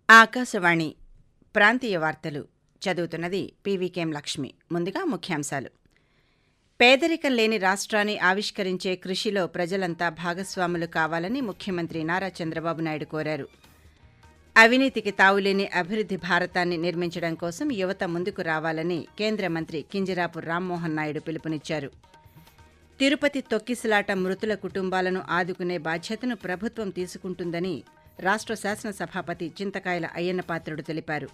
ఆకాశవాణి ప్రాంతీయ వార్తలు చదువుతున్నది పీవీకేఎం లక్ష్మి. ముందుగా ముఖ్యాంశాలు. పేదరికం లేని రాష్ట్రాన్ని ఆవిష్కరించే కృషిలో ప్రజలంతా భాగస్వాములు కావాలని ముఖ్యమంత్రి నారా చంద్రబాబు నాయుడు కోరారు. అవినీతికి తావులేని అభివృద్ధి భారతాన్ని నిర్మించడం కోసం యువత ముందుకు రావాలని కేంద్ర మంత్రి కింజరాపు రామ్మోహన్ నాయుడు పిలుపునిచ్చారు. తిరుపతి తొక్కిసలాట మృతుల కుటుంబాలను ఆదుకునే బాధ్యతను ప్రభుత్వం తీసుకుంటుందని రాష్ట్ర శాసనసభాపతి చింతకాయల అయ్యన్నపాత్రుడు తెలిపారు.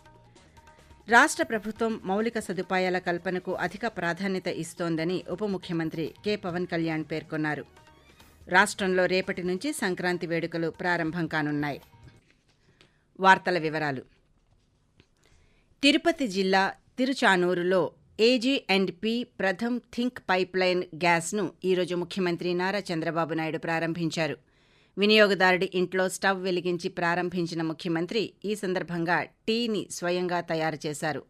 రాష్ట్ర ప్రభుత్వం మౌలిక సదుపాయాల కల్పనకు అధిక ప్రాధాన్యత ఇస్తోందని ఉప ముఖ్యమంత్రి కె పవన్ కళ్యాణ్ పేర్కొన్నారు. రాష్ట్రంలో రేపటి నుంచి సంక్రాంతి వేడుకలు ప్రారంభం కానున్నాయి. వార్తల వివరాలు. తిరుపతి జిల్లా తిరుచానూరులో AG&P ప్రథమ్ థింక్ పైప్లైన్ గ్యాస్ను ఈరోజు ముఖ్యమంత్రి నారా చంద్రబాబు నాయుడు ప్రారంభించారు. వినియోగదారుడి ఇంట్లో స్టవ్ వెలిగించి ప్రారంభించిన ముఖ్యమంత్రి ఈ సందర్భంగా టీని స్వయంగా తయారు చేశారు.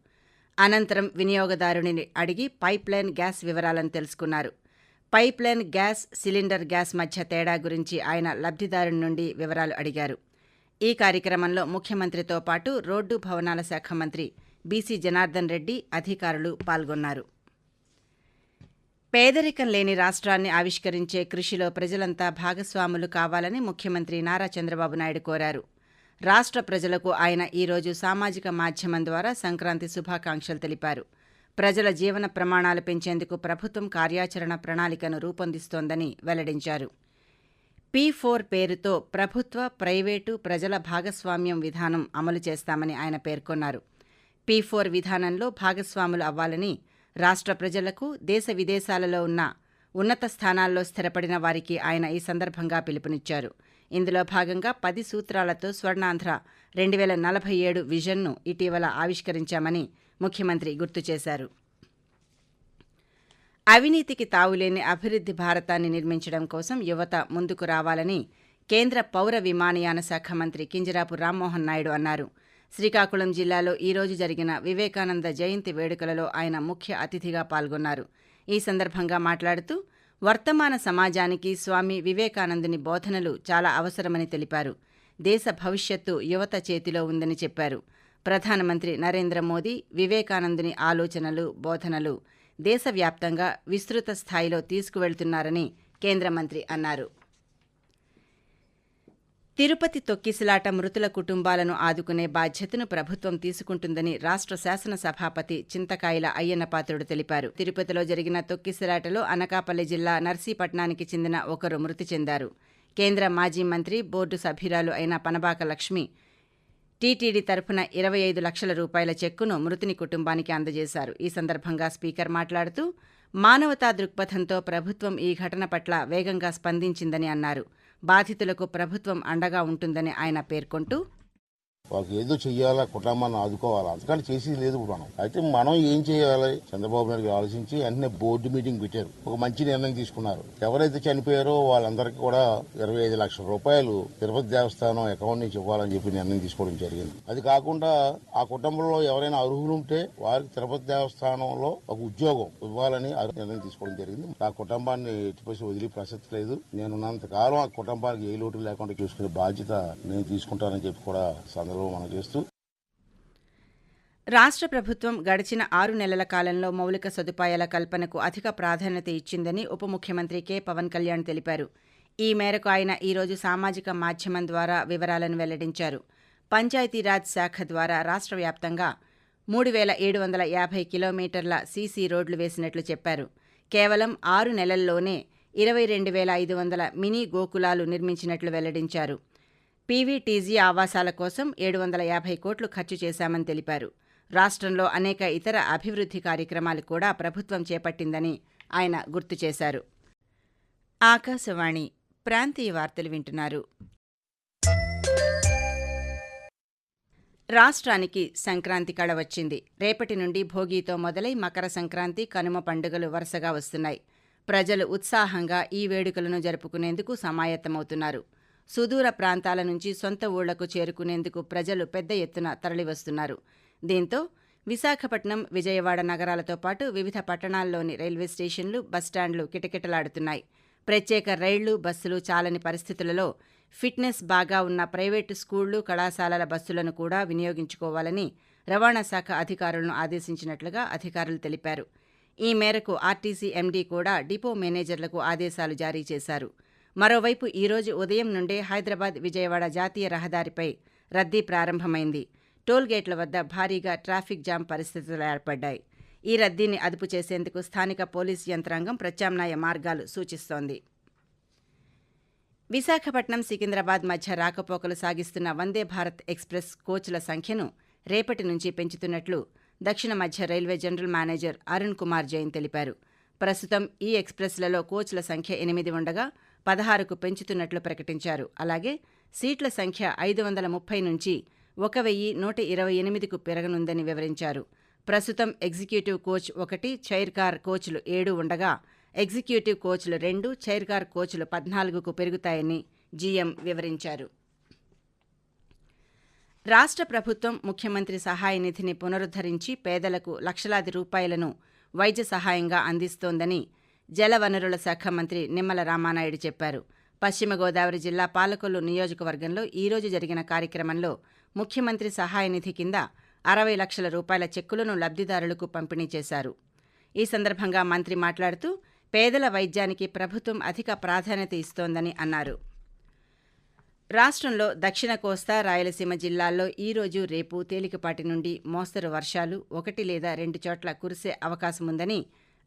అనంతరం వినియోగదారుడిని అడిగి పైప్లైన్ గ్యాస్ వివరాలను తెలుసుకున్నారు. పైప్లైన్ గ్యాస్, సిలిండర్ గ్యాస్ మధ్య తేడా గురించి ఆయన లబ్ధిదారుడి నుండి వివరాలు అడిగారు. ఈ కార్యక్రమంలో ముఖ్యమంత్రితో పాటు రోడ్డు భవనాల శాఖ మంత్రి బీసీ జనార్దన్ రెడ్డి, అధికారులు పాల్గొన్నారు. పేదరికం లేని రాష్ట్రాన్ని ఆవిష్కరించే కృషిలో ప్రజలంతా భాగస్వాములు కావాలని ముఖ్యమంత్రి నారా చంద్రబాబు నాయుడు కోరారు. రాష్ట్ర ప్రజలకు ఆయన ఈరోజు సామాజిక మాధ్యమం ద్వారా సంక్రాంతి శుభాకాంక్షలు తెలిపారు. ప్రజల జీవన ప్రమాణాలు పెంచేందుకు ప్రభుత్వం కార్యాచరణ ప్రణాళికను రూపొందిస్తోందని వెల్లడించారు. P4 పేరుతో ప్రభుత్వ, ప్రైవేటు, ప్రజల భాగస్వామ్యం విధానం అమలు చేస్తామని ఆయన పేర్కొన్నారు. P4 విధానంలో భాగస్వాములు అవ్వాలని రాష్ట్ర ప్రజలకు, దేశ విదేశాలలో ఉన్న ఉన్నత స్థానాల్లో స్థిరపడిన వారికి ఆయన ఈ సందర్భంగా పిలుపునిచ్చారు. ఇందులో భాగంగా 10 సూత్రాలతో స్వర్ణాంధ్ర 2047 విజన్ను ఇటీవల ఆవిష్కరించామని ముఖ్యమంత్రి గుర్తు చేశారు. అవినీతికి తావులేని అభివృద్ధి భారతాన్ని నిర్మించడం కోసం యువత ముందుకు రావాలని కేంద్ర పౌర విమానయాన శాఖ మంత్రి కింజరాపు రామ్మోహన్ నాయుడు అన్నారు. శ్రీకాకుళం జిల్లాలో ఈరోజు జరిగిన వివేకానంద జయంతి వేడుకలలో ఆయన ముఖ్య అతిథిగా పాల్గొన్నారు. ఈ సందర్భంగా మాట్లాడుతూ వర్తమాన సమాజానికి స్వామి వివేకానందుని బోధనలు చాలా అవసరమని తెలిపారు. దేశ భవిష్యత్తు యువత చేతిలో ఉందని చెప్పారు. ప్రధానమంత్రి నరేంద్ర మోదీ వివేకానందుని ఆలోచనలు, బోధనలు దేశవ్యాప్తంగా విస్తృత స్థాయిలో తీసుకువెళ్తున్నారని కేంద్ర మంత్రి అన్నారు. తిరుపతి తొక్కిసలాట మృతుల కుటుంబాలను ఆదుకునే బాధ్యతను ప్రభుత్వం తీసుకుంటుందని రాష్ట్ర శాసనసభాపతి చింతకాయల అయ్యన్నపాత్రుడు తెలిపారు. తిరుపతిలో జరిగిన తొక్కిసలాటలో అనకాపల్లి జిల్లా నర్సీపట్నానికి చెందిన ఒకరు మృతి చెందారు. కేంద్ర మాజీ మంత్రి, బోర్డు సభ్యురాలు అయిన పనబాక లక్ష్మి టీటీడీ తరఫున 25 లక్షల రూపాయల చెక్కును మృతుని కుటుంబానికి అందజేశారు. ఈ సందర్భంగా స్పీకర్ మాట్లాడుతూ మానవతా దృక్పథంతో ప్రభుత్వం ఈ ఘటన పట్ల వేగంగా స్పందించిందని అన్నారు. బాధితులకు ప్రభుత్వం అండగా ఉంటుందని ఆయన పేర్కొంటూ, వాళ్ళకి ఏదో చెయ్యాలా, కుటుంబాన్ని ఆదుకోవాలా, అందుకని చేసేది లేదు. అయితే మనం ఏం చేయాలి? చంద్రబాబు నాయుడు ఆలోచించి వెంటనే బోర్డు మీటింగ్ పెట్టారు. ఒక మంచి నిర్ణయం తీసుకున్నారు. ఎవరైతే చనిపోయారో వాళ్ళందరికీ కూడా 25 లక్షల రూపాయలు తిరుపతి దేవస్థానం అకౌంట్ నుంచి ఇవ్వాలని చెప్పి నిర్ణయం తీసుకోవడం జరిగింది. అది కాకుండా ఆ కుటుంబంలో ఎవరైనా అర్హులు ఉంటే వారికి తిరుపతి దేవస్థానంలో ఒక ఉద్యోగం ఇవ్వాలని నిర్ణయం తీసుకోవడం జరిగింది. ఆ కుటుంబాన్ని ఎట్టిపోసి వదిలే ప్రసక్తి లేదు. నేనున్నంత కాలం ఆ కుటుంబానికి ఏ లోటు లేకుండా చూసుకునే బాధ్యత నేను తీసుకుంటానని చెప్పి కూడా మనం చేస్తూ, రాష్ట్ర ప్రభుత్వం గడిచిన 6 నెలల కాలంలో మౌలిక సదుపాయాల కల్పనకు అధిక ప్రాధాన్యత ఇచ్చిందని ఉప ముఖ్యమంత్రి కె పవన్ కళ్యాణ్ తెలిపారు. ఈ మేరకు ఆయన ఈరోజు సామాజిక మాధ్యమం ద్వారా వివరాలను వెల్లడించారు. పంచాయతీరాజ్ శాఖ ద్వారా రాష్ట్ర వ్యాప్తంగా 3750 కిలోమీటర్ల సీసీ రోడ్లు వేసినట్లు చెప్పారు. కేవలం 6 నెలల్లోనే 22,500 మినీ గోకులాలు నిర్మించినట్లు వెల్లడించారు. పీవీటీజీ ఆవాసాల కోసం 750 కోట్లు ఖర్చు చేశామని తెలిపారు. రాష్ట్రంలో అనేక ఇతర అభివృద్ధి కార్యక్రమాలు కూడా ప్రభుత్వం చేపట్టిందని ఆయన గుర్తు చేశారు. ఆకాశవాణి ప్రాంతీయ వార్తలు వింటున్నారు. రాష్ట్రానికి సంక్రాంతి కళ వచ్చింది. రేపటి నుండి భోగితో మొదలై మకర సంక్రాంతి, కనుమ పండుగలు వరుసగా వస్తున్నాయి. ప్రజలు ఉత్సాహంగా ఈ వేడుకలను జరుపుకునేందుకు సమాయత్తమవుతున్నారు. సుదూర ప్రాంతాల నుంచి సొంత ఊళ్లకు చేరుకునేందుకు ప్రజలు పెద్ద ఎత్తున తరలివస్తున్నారు. దీంతో విశాఖపట్నం, విజయవాడ నగరాలతో పాటు వివిధ పట్టణాల్లోని రైల్వే స్టేషన్లు, బస్టాండ్లు కిటకిటలాడుతున్నాయి. ప్రత్యేక రైళ్లు, బస్సులు చాలని పరిస్థితులలో ఫిట్నెస్ బాగా ఉన్న ప్రైవేటు స్కూళ్లు, కళాశాలల బస్సులను కూడా వినియోగించుకోవాలని రవాణా శాఖ అధికారులను ఆదేశించినట్లుగా అధికారులు తెలిపారు. ఈ మేరకు ఆర్టీసీ ఎండీ కూడా డిపో మేనేజర్లకు ఆదేశాలు జారీ చేశారు. మరోవైపు ఈరోజు ఉదయం నుండే హైదరాబాద్, విజయవాడ జాతీయ రహదారిపై రద్దీ ప్రారంభమైంది. టోల్గేట్ల వద్ద భారీగా ట్రాఫిక్ జామ్ పరిస్థితులు ఏర్పడ్డాయి. ఈ రద్దీని అదుపు చేసేందుకు స్థానిక పోలీసు యంత్రాంగం ప్రత్యామ్నాయ మార్గాలు సూచిస్తోంది. విశాఖపట్నం, సికింద్రాబాద్ మధ్య రాకపోకలు సాగిస్తున్న వందే భారత్ ఎక్స్ప్రెస్ కోచ్ల సంఖ్యను రేపటి నుంచి పెంచుతున్నట్లు దక్షిణ మధ్య railway general manager Arun Kumar Jain తెలిపారు. ప్రస్తుతం ఈ ఎక్స్ప్రెస్లలో కోచ్ల సంఖ్య 8 ఉండగా 16కు పెంచుతున్నట్లు ప్రకటించారు. అలాగే సీట్ల సంఖ్య 530 నుంచి 1128కు పెరగనుందని వివరించారు. ప్రస్తుతం ఎగ్జిక్యూటివ్ కోచ్ 1, చైర్ కార్ కోచ్లు 7 ఉండగా ఎగ్జిక్యూటివ్ కోచ్లు 2, చైర్ కార్ కోచ్లు 14కు పెరుగుతాయని జీఎం వివరించారు. రాష్ట్ర ప్రభుత్వం ముఖ్యమంత్రి సహాయ నిధిని పునరుద్ధరించి పేదలకు లక్షలాది రూపాయలను వైద్య సహాయంగా అందిస్తోందని జలవనరుల శాఖ మంత్రి నిమ్మల రామానాయుడు చెప్పారు. పశ్చిమ గోదావరి జిల్లా పాలకొల్లు నియోజకవర్గంలో ఈరోజు జరిగిన కార్యక్రమంలో ముఖ్యమంత్రి సహాయ నిధి కింద 60 లక్షల రూపాయల చెక్కులను లబ్ధిదారులకు పంపిణీ చేశారు. ఈ సందర్భంగా మంత్రి మాట్లాడుతూ పేదల వైద్యానికి ప్రభుత్వం అధిక ప్రాధాన్యత ఇస్తోందని అన్నారు. రాష్ట్రంలో దక్షిణ కోస్తా, రాయలసీమ జిల్లాల్లో ఈరోజు, రేపు తేలికపాటి నుండి మోస్తరు వర్షాలు 1 లేదా 2 చోట్ల కురిసే అవకాశముందని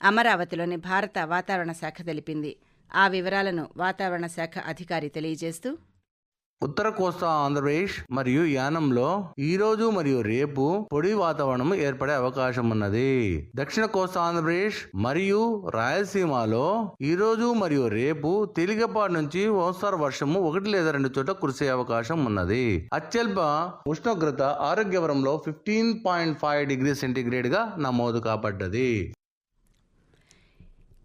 అమరావతిలోని భారత వాతావరణ శాఖ తెలిపింది. ఆ వివరాలను వాతావరణ శాఖ అధికారి తెలియజేస్తూ, ఉత్తర కోస్తా ఆంధ్రప్రదేశ్ మరియు యానంలో ఈ రోజు మరియు రేపు పొడి వాతావరణం ఏర్పడే అవకాశం ఉన్నది. దక్షిణ కోస్తా ఆంధ్రప్రదేశ్ మరియు రాయలసీమలో ఈ రోజు మరియు రేపు తేలికపాటి నుంచి మోస్తరు వర్షము 1 లేదా 2 చోట్ల కురిసే అవకాశం ఉన్నది. అత్యల్ప ఉష్ణోగ్రత ఆరోగ్యవరంలో 15.5 డిగ్రీ సెంటీగ్రేడ్ గా నమోదు కాబడ్డది.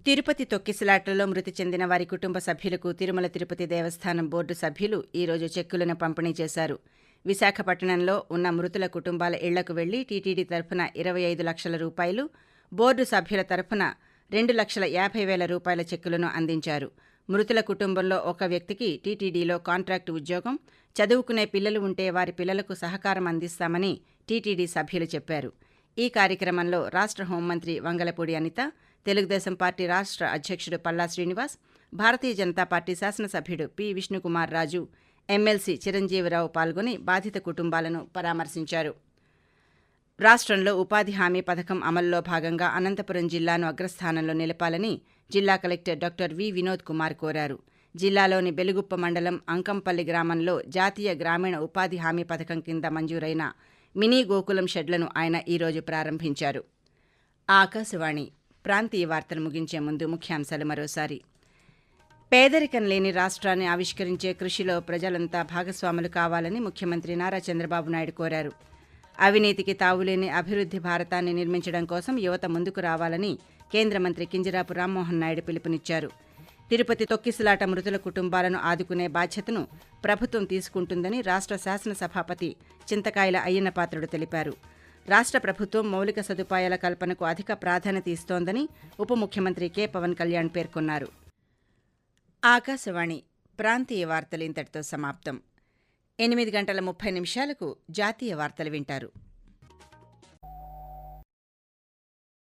తిరుపతి తొక్కిసలాటలో మృతి చెందిన వారి కుటుంబ సభ్యులకు తిరుమల తిరుపతి దేవస్థానం బోర్డు సభ్యులు ఈరోజు చెక్కులను పంపిణీ చేశారు. విశాఖపట్నంలో ఉన్న మృతుల కుటుంబాల ఇళ్లకు వెళ్లి టీటీడీ తరఫున 25 లక్షల రూపాయలు, బోర్డు సభ్యుల తరఫున 2,50,000 రూపాయల చెక్కులను అందించారు. మృతుల కుటుంబంలో ఒక వ్యక్తికి టీటీడీలో కాంట్రాక్టు ఉద్యోగం, చదువుకునే పిల్లలు ఉంటే వారి పిల్లలకు సహకారం అందిస్తామని టీటీడీ సభ్యులు చెప్పారు. ఈ కార్యక్రమంలో రాష్ట్ర హోంమంత్రి వంగలపూడి అనిత, తెలుగుదేశం పార్టీ రాష్ట్ర అధ్యక్షుడు పల్లా శ్రీనివాస్, భారతీయ జనతా పార్టీ శాసనసభ్యుడు పి. విష్ణుకుమార్ రాజు, ఎమ్మెల్సీ చిరంజీవిరావు పాల్గొని బాధిత కుటుంబాలను పరామర్శించారు. రాష్ట్రంలో ఉపాధి హామీ పథకం అమలులో భాగంగా అనంతపురం జిల్లాను అగ్రస్థానంలో నిలపాలని జిల్లా collector doctor V. Vinod Kumar కోరారు. జిల్లాలోని బెలుగుప్ప మండలం అంకంపల్లి గ్రామంలో జాతీయ గ్రామీణ ఉపాధి హామీ పథకం కింద మంజూరైన మినీ గోకులం షెడ్లను ఆయన ఈరోజు ప్రారంభించారు. ఆకాశవాణి ప్రాంతీయ వార్తలు ముగించే ముందు ముఖ్యాంశాలు మరోసారి. పేదరికం లేని రాష్ట్రాన్ని ఆవిష్కరించే కృషిలో ప్రజలంతా భాగస్వాములు కావాలని ముఖ్యమంత్రి నారా చంద్రబాబు నాయుడు కోరారు. అవినీతికి తావులేని అభివృద్ధి భారతాన్ని నిర్మించడం కోసం యువత ముందుకు రావాలని కేంద్ర మంత్రి కింజరాపు రామ్మోహన్ నాయుడు పిలుపునిచ్చారు. తిరుపతి తొక్కిసలాట మృతుల కుటుంబాలను ఆదుకునే బాధ్యతను ప్రభుత్వం తీసుకుంటుందని రాష్ట్ర శాసనసభాపతి చింతకాయల అయ్యన్నపాత్రుడు తెలిపారు. రాష్ట్ర ప్రభుత్వం మౌలిక సదుపాయాల కల్పనకు అధిక ప్రాధాన్యత ఇస్తోందని ఉప ముఖ్యమంత్రి కె. పవన్ కళ్యాణ్ పేర్కొన్నారు. ఆకాశవాణి ప్రాంతీయ వార్తలు ఇంతటితో సమాప్తం. 8:30 జాతీయ వార్తలు వింటారు.